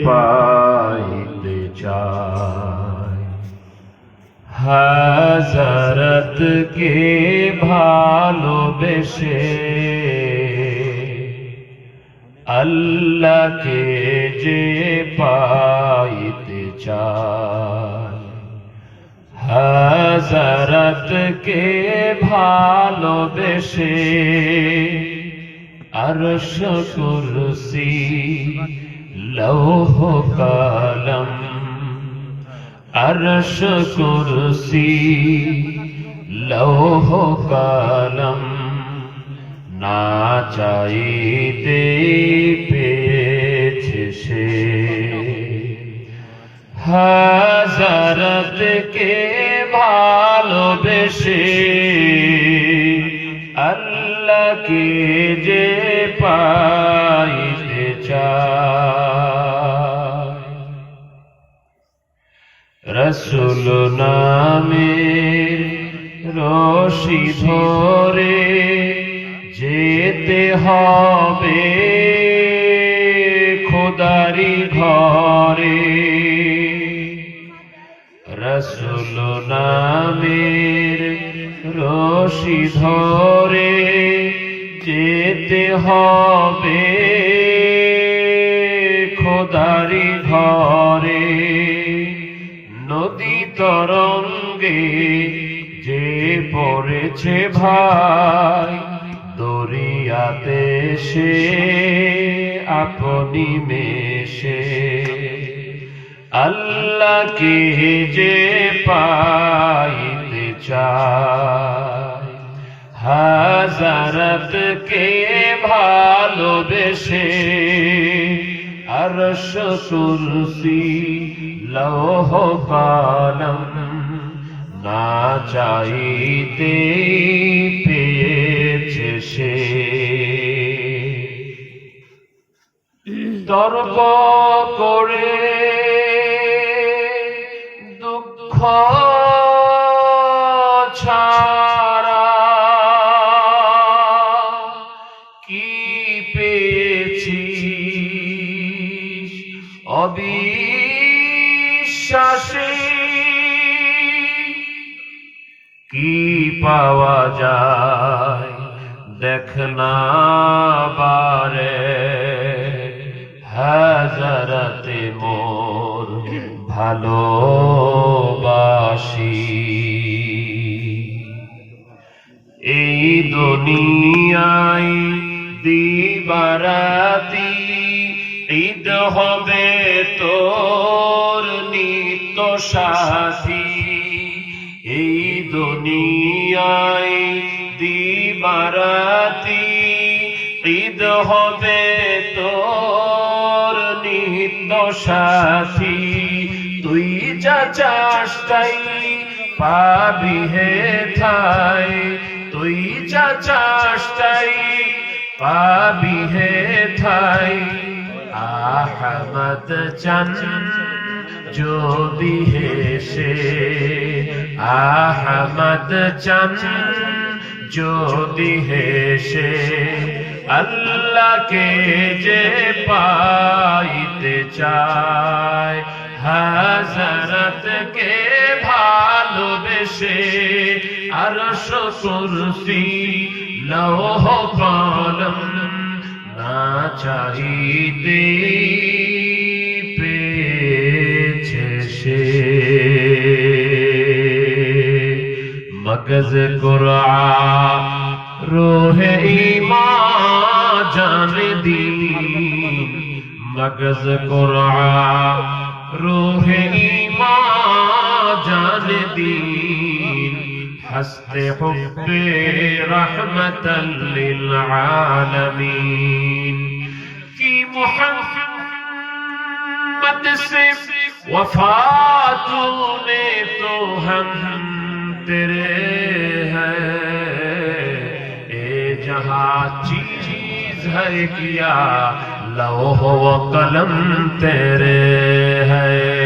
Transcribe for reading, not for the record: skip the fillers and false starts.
পাইতে চাই হযরতকে ভালোবেসে আল্লাহকে যে পাইতে চাই হযরতকে ভালোবেসে আরশ কুরসি লৌহ কলম আরশ কুরসি লৌহ কলম না চাইতে পেয়েছে সে হযরতকে ভালোবেসে আল্লাহকে যে পাইতে চায় রসূল নামের রশি ধরে যেতে হবে খোদারি ঘরে রসূল নামের রশি ধরে যেতে হবে খোদারি ঘরে নদী তরঙ্গে যে পড়েছে ভাই দরিয়াতে সে আপনি মেশে আল্লাহকে যে পাইতে চায় হযরতকে ভালোবেসে আরশ কুরসি লৌহ কলম না চাইতে পেয়েছে সে তর্ক করে দুঃখ ছাড়া কি পেয়েছি অবিশ্বাসী কি পাওয়া যায় দেখ না বারে হযরতে মোর ভালোবাসি এই দুনিয়ায় দিবারাতি ঈদ হবে তোর নিত্য সাথী এই দুনিয়ায় দিবারাতি ঈদ হবে তোর নিত্য সাথী তুই যা চাস তাই পাবি হে ঠাই তুই যা চাস তাই পাবি হে ঠাই আহমদ চান যদি হেসে আহমদ চান যদি হেসে আল্লাহকে যে পাইতে চায় হযরতকে ভালোবেসে আরশ কুরসি লৌহ কলম না চাইতে পেয়েছে সে মগজ কুরআন রূহে ঈমান জান দীন মগজ কুরআন রূহে ঈমান জান দীন হস্তে হুব্বে রহমতাল লিল আলামিন কি মুহাম্মদ से वफा तूने तो हम तेरे हैं ए जहां चीज है किया लौह व कलम तेरे है